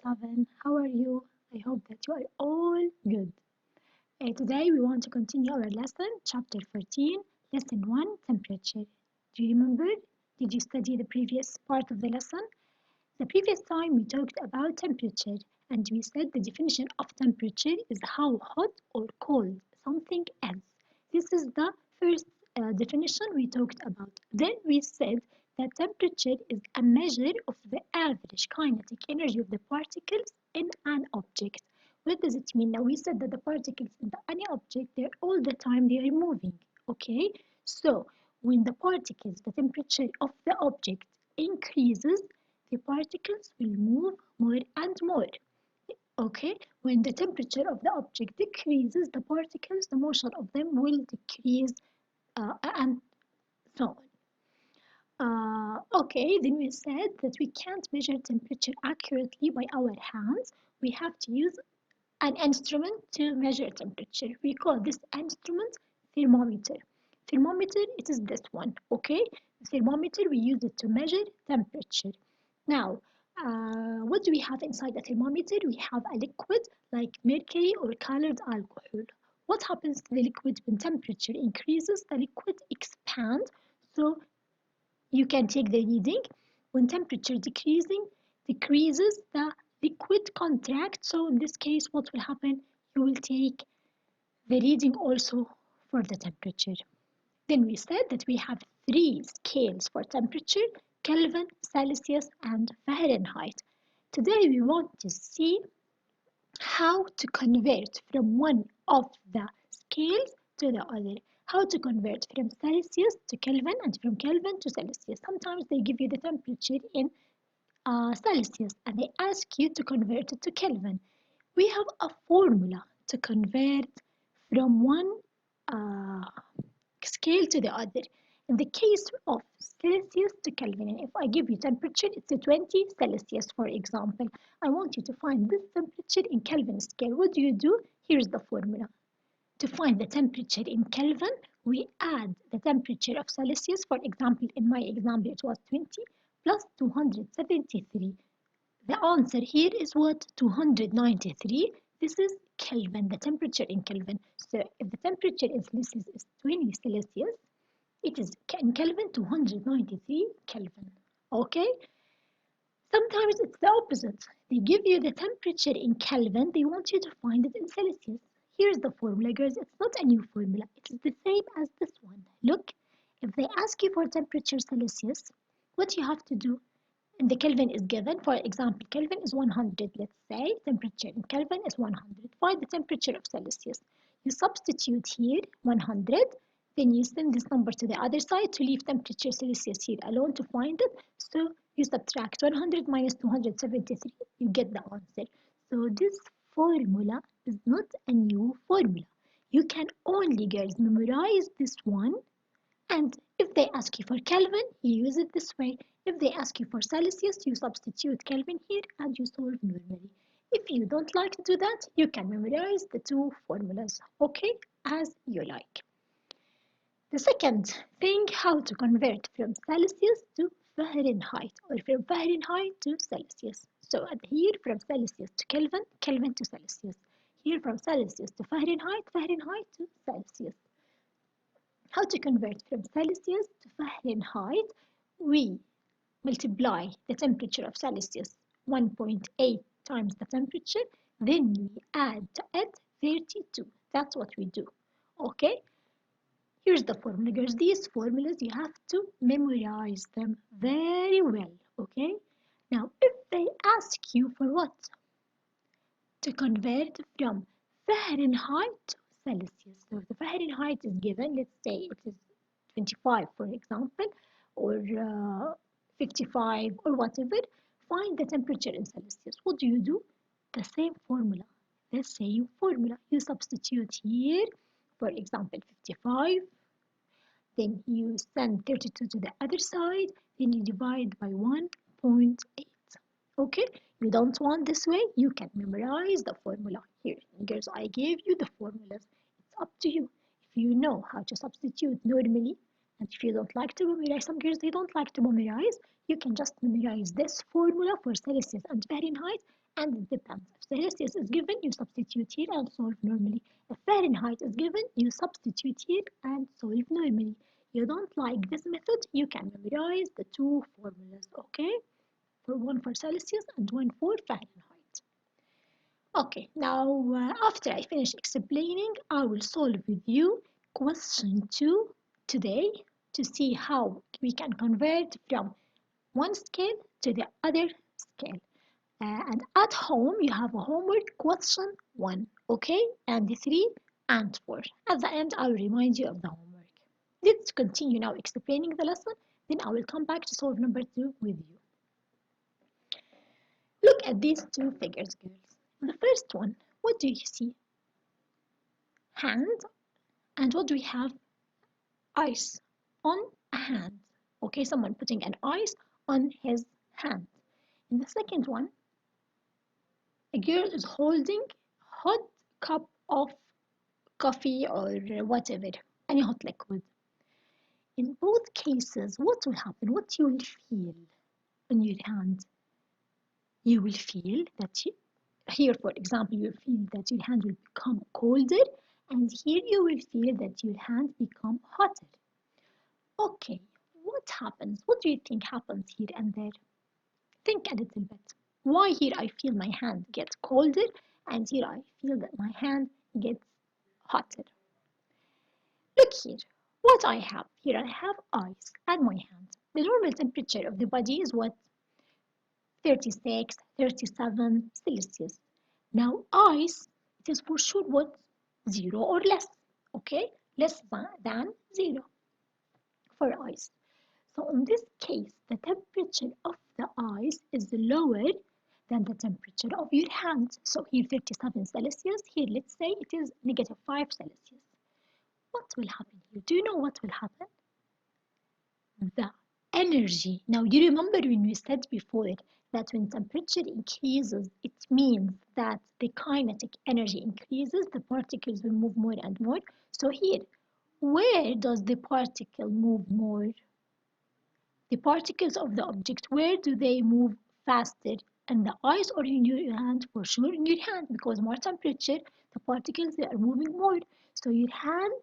Kelvin. How are you? I hope that you are all good. Today we want to continue our lesson, chapter 14, lesson 1, temperature. Do you remember? Did you study the previous part of the lesson? The previous time we talked about temperature and we said the definition of temperature is how hot or cold something is. This is the first definition we talked about. Then we said that temperature is a measure of the average kinetic energy of the particles in an object. What does it mean? Now we said that the particles in any object, they're all the time they are moving. Okay, so when the particles, the temperature of the object increases, the particles will move more and more. Okay, when the temperature of the object decreases, the particles, the motion of them will decrease and so on. Okay, then we said that we can't measure temperature accurately by our hands. We have to use an instrument to measure temperature. We call this instrument thermometer. Thermometer, it is this one, okay? Thermometer, we use it to measure temperature. Now, what do we have inside the thermometer? We have a liquid like mercury or colored alcohol. What happens to the liquid when temperature increases? The liquid expands, so you can take the reading. When temperature decreases, the liquid contracts. So in this case, what will happen? You will take the reading also for the temperature. Then we said that we have three scales for temperature: Kelvin, Celsius, and Fahrenheit. Today we want to see how to convert from one of the scales to the other. How to convert from Celsius to Kelvin and from Kelvin to Celsius. Sometimes they give you the temperature in Celsius and they ask you to convert it to Kelvin. We have a formula to convert from one uh, scale to the other. In the case of Celsius to Kelvin, and if I give you temperature, it's a 20 Celsius, for example. I want you to find this temperature in Kelvin scale. What do? Here's the formula. To find the temperature in Kelvin, we add the temperature of Celsius. For example, in my example, it was 20 plus 273. The answer here is what? 293. This is Kelvin, the temperature in Kelvin. So if the temperature in Celsius is 20 Celsius, it is in Kelvin 293 Kelvin. Okay? Sometimes it's the opposite. They give you the temperature in Kelvin, they want you to find it in Celsius. Here's the formula, girls. It's not a new formula. It's the same as this one. Look, if they ask you for temperature Celsius, what you have to do, and the Kelvin is given, for example, Kelvin is 100, let's say, temperature in Kelvin is 100. Find the temperature of Celsius. You substitute here 100, then you send this number to the other side to leave temperature Celsius here alone to find it. So you subtract 100 minus 273, you get the answer. So this formula is not a new formula. You can only, girls, memorize this one, and if they ask you for Kelvin, you use it this way. If they ask you for Celsius, you substitute Kelvin here and you solve normally. If you don't like to do that, you can memorize the two formulas, okay, as you like. The second thing, how to convert from Celsius to Fahrenheit or from Fahrenheit to Celsius. So here from Celsius to Kelvin, Kelvin to Celsius. Here from Celsius to Fahrenheit, Fahrenheit to Celsius. How to convert from Celsius to Fahrenheit? We multiply the temperature of Celsius 1.8 times the temperature, then we add to it 32. That's what we do. Okay? Here's the formula, girls. These formulas, you have to memorize them very well. Okay? Now, if they ask you for what? To convert from Fahrenheit to Celsius. So the Fahrenheit is given, let's say it is 25, for example, or 55 or whatever. Find the temperature in Celsius. What do? The same formula. The same formula. You substitute here, for example, 55. Then you send 32 to the other side. Then you divide by 1.8. Okay, you don't want this way, you can memorize the formula. Here, girls, I gave you the formulas. It's up to you. If you know how to substitute normally, and if you don't like to memorize, some girls, they don't like to memorize, you can just memorize this formula for Celsius and Fahrenheit and it depends. If Celsius is given, you substitute here and solve normally. If Fahrenheit is given, you substitute here and solve normally. You don't like this method, you can memorize the two formulas, okay? For one for Celsius and one for Fahrenheit. Okay, now after I finish explaining, I will solve with you question 2 today to see how we can convert from one scale to the other scale. And at home, you have a homework question 1, okay? And 3 and 4. At the end, I'll remind you of the homework. Let's continue now explaining the lesson, then I will come back to solve number 2 with you. Look at these two figures, girls. In the first one, what do you see? Hand, and what do we have? Ice on a hand. Okay, someone putting an ice on his hand. In the second one, a girl is holding a hot cup of coffee or whatever, any hot liquid. In both cases, what will happen? What you will feel on your hand? You will feel that here, for example, you will feel that your hand will become colder, and here you will feel that your hand become hotter. Okay, what happens? What do you think happens here and there? Think a little bit. Why here I feel my hand gets colder and here I feel that my hand gets hotter? Look here. What I have? Here I have ice and my hand. The normal temperature of the body is what? 36, 37 Celsius. Now ice, it is for sure what? 0 or less. Okay? Less than 0 for ice. So in this case, the temperature of the ice is lower than the temperature of your hand. So here 37 Celsius, here let's say it is negative 5 Celsius. What will happen here? Do you know what will happen? The energy. Now you remember when we said before that when temperature increases, it means that the kinetic energy increases, the particles will move more and more. So here, where does the particle move more? The particles of the object, where do they move faster? In the ice or in your hand? For sure in your hand, because more temperature, the particles they are moving more. So your hand,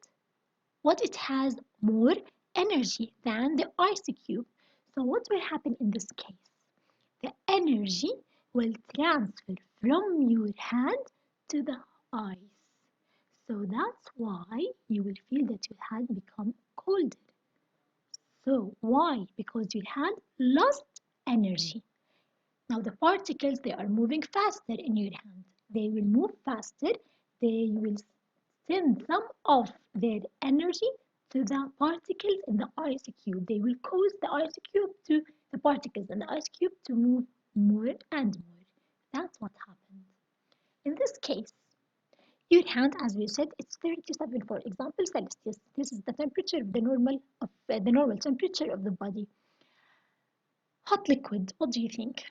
what it has more energy than the ice cube. So what will happen in this case? The energy will transfer from your hand to the ice. So that's why you will feel that your hand become colder. So why? Because your hand lost energy. Now the particles, they are moving faster in your hand. They will move faster. They will send some of their energy to the particles in the ice cube. They will cause the ice cube to the particles in the ice cube to move more and more. That's what happened. In this case, your hand, as we said, it's 37, for example, Celsius. This is the temperature of the normal temperature of the body. Hot liquid, what do you think?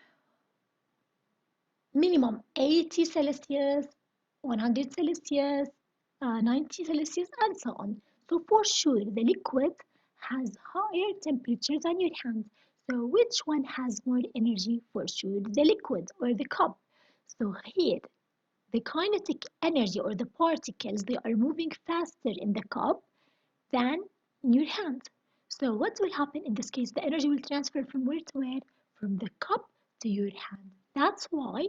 Minimum 80 Celsius, 100 Celsius, 90 Celsius, and so on. So for sure, the liquid has higher temperature than your hand. So which one has more energy? For sure, the liquid or the cup. So here, the kinetic energy or the particles, they are moving faster in the cup than in your hand. So what will happen in this case? The energy will transfer from where to where? From the cup to your hand. That's why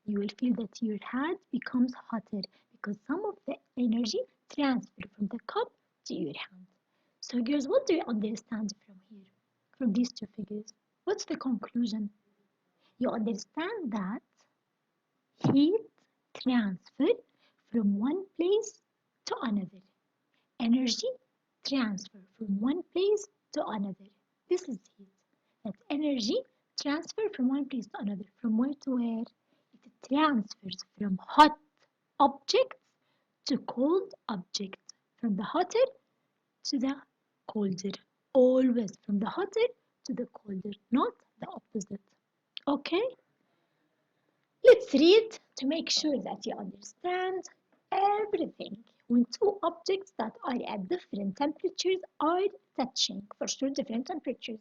you will feel that your hand becomes hotter because some of the energy transfer from the cup to your hand. So girls, what do you understand from here? From these two figures? What's the conclusion? You understand that heat transfer from one place to another. Energy transfer from one place to another. This is heat. That energy transfer from one place to another. From where to where? It transfers from hot objects to cold objects. From the hotter to the colder. Always from the hotter to the colder, not the opposite. Okay? Let's read to make sure that you understand everything. When two objects that are at different temperatures are touching, for sure different temperatures,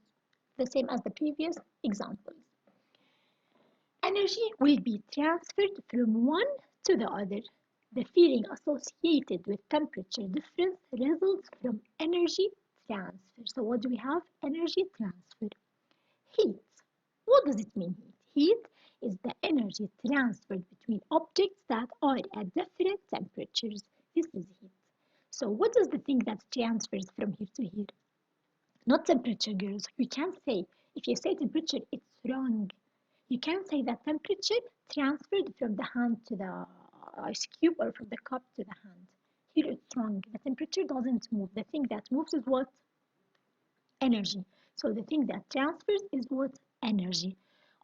the same as the previous examples. energy will be transferred from one to the other. The feeling associated with temperature difference results from energy transfer. So what do we have? Energy transfer. Heat. What does it mean, heat? Heat is the energy transferred between objects that are at different temperatures. This is heat. So what is the thing that transfers from here to here? Not temperature, girls. You can't say, if you say temperature, it's wrong. You can't say that temperature transferred from the hand to the ice cube or from the cup to the hand. Here it's wrong. The temperature doesn't move. The thing that moves is what? Energy. So the thing that transfers is what? Energy.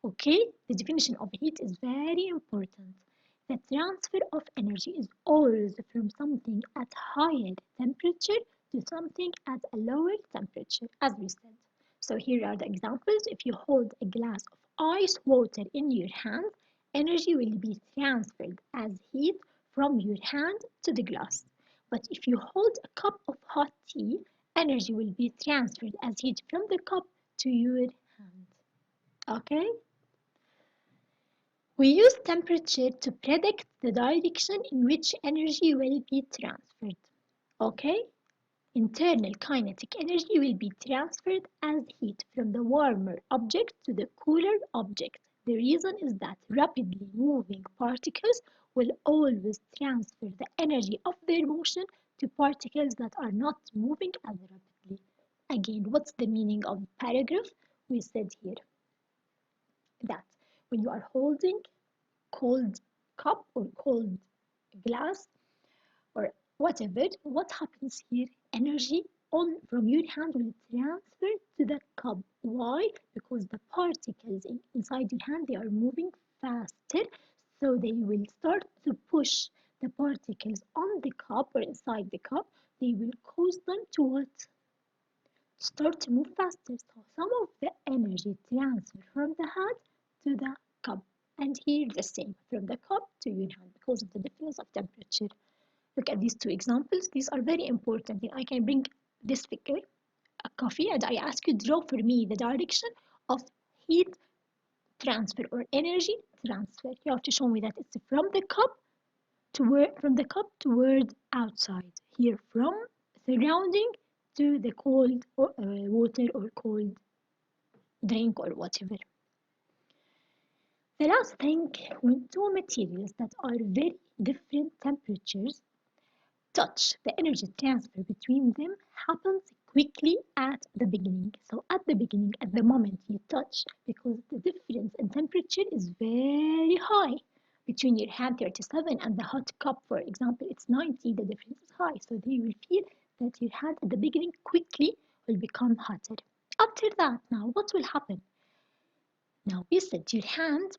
Okay, the definition of heat is very important. The transfer of energy is always from something at higher temperature to something at a lower temperature, as we said. So here are the examples. If you hold a glass of ice water in your hand, energy will be transferred as heat from your hand to the glass. But if you hold a cup of hot tea, energy will be transferred as heat from the cup to your hand. Okay? We use temperature to predict the direction in which energy will be transferred. Okay? Internal kinetic energy will be transferred as heat from the warmer object to the cooler object. The reason is that rapidly moving particles will always transfer the energy of their motion to particles that are not moving as rapidly. Again, what's the meaning of paragraph? We said here that when you are holding cold cup or cold glass or whatever, what happens here? Energy on from your hand will transfer to the cup. Why? Because the particles inside your hand, they are moving faster, so they will start to push the particles on the cup or inside the cup. They will cause them to what? Start to move faster. So some of the energy transfer from the hand to the cup. And here the same, from the cup to your hand because of the difference of temperature. Look at these two examples. These are very important. I can bring this figure, a coffee, and I ask you draw for me the direction of heat transfer or energy transfer. You have to show me that it's from the cup toward outside. Here from surrounding to the cold water or cold drink or whatever. The last thing, when two materials that are very different temperatures touch, the energy transfer between them happens quickly at the beginning. So at the beginning, at the moment you touch, because the difference in temperature is very high. Between your hand 37 and the hot cup, for example, it's 90, the difference is high. So you will feel that your hand at the beginning quickly will become hotter. After that, now what will happen? Now we said your hand,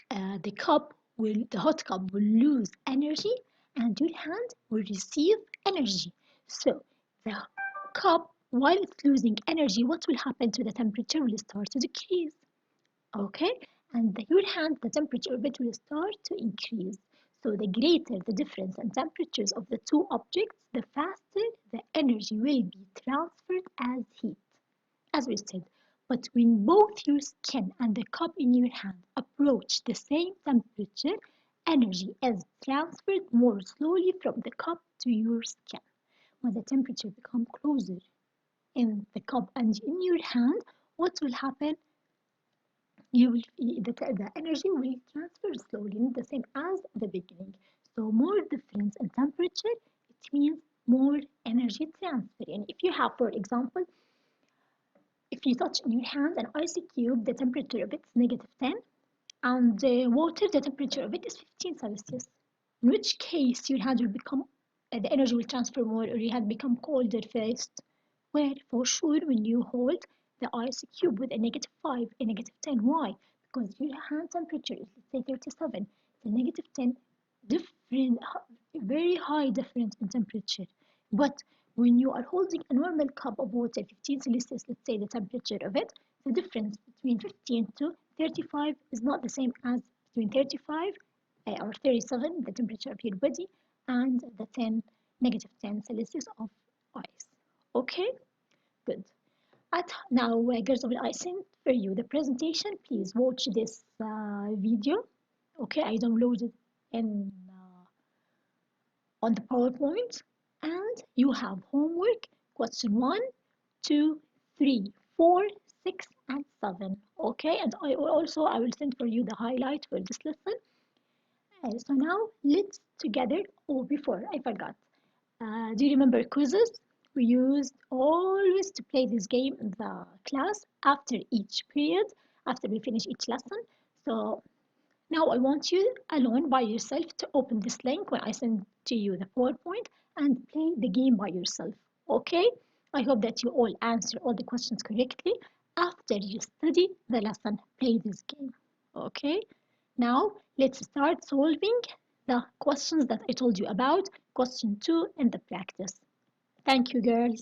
the hot cup will lose energy and your hand will receive energy. So the cup, while it's losing energy, what will happen to the temperature? Will start to decrease. Okay, and your hand, the temperature of it will start to increase. So the greater the difference in temperatures of the two objects, the faster the energy will be transferred as heat. As we said, but when both your skin and the cup in your hand approach the same temperature, energy is transferred more slowly from the cup to your skin. When the temperature becomes closer in the cup and in your hand, what will happen? The energy will transfer slowly, not the same as the beginning. So more difference in temperature, it means more energy transfer. And if you have, for example, if you touch in your hand an ice cube, the temperature of it is -10, and the water, the temperature of it is 15 Celsius. In which case your hand will become, the energy will transfer more, or your hand become colder first. Where for sure when you hold the ice cube with a -5, a -10. Why? Because your hand temperature is, let's say, 37. The -10, different, very high difference in temperature. But when you are holding a normal cup of water, 15 Celsius, let's say the temperature of it, the difference between 15 to 35 is not the same as between 35 or 37, the temperature of your body, and the -10 Celsius of ice. Okay, good. Now, girls, I sent for you the presentation. Please watch this video. Okay, I downloaded in on the PowerPoint, and you have homework question 1, 2, 3, 4, 6, and 7. Okay, and I will send for you the highlight for this lesson. So now let's together. Oh, before I forgot. Do you remember quizzes? We used always to play this game in the class after each period, after we finish each lesson. So now I want you alone by yourself to open this link when I send to you the PowerPoint and play the game by yourself. Okay? I hope that you all answer all the questions correctly. After you study the lesson, play this game. Okay? Now let's start solving the questions that I told you about, question 2 in the practice. Thank you, girls.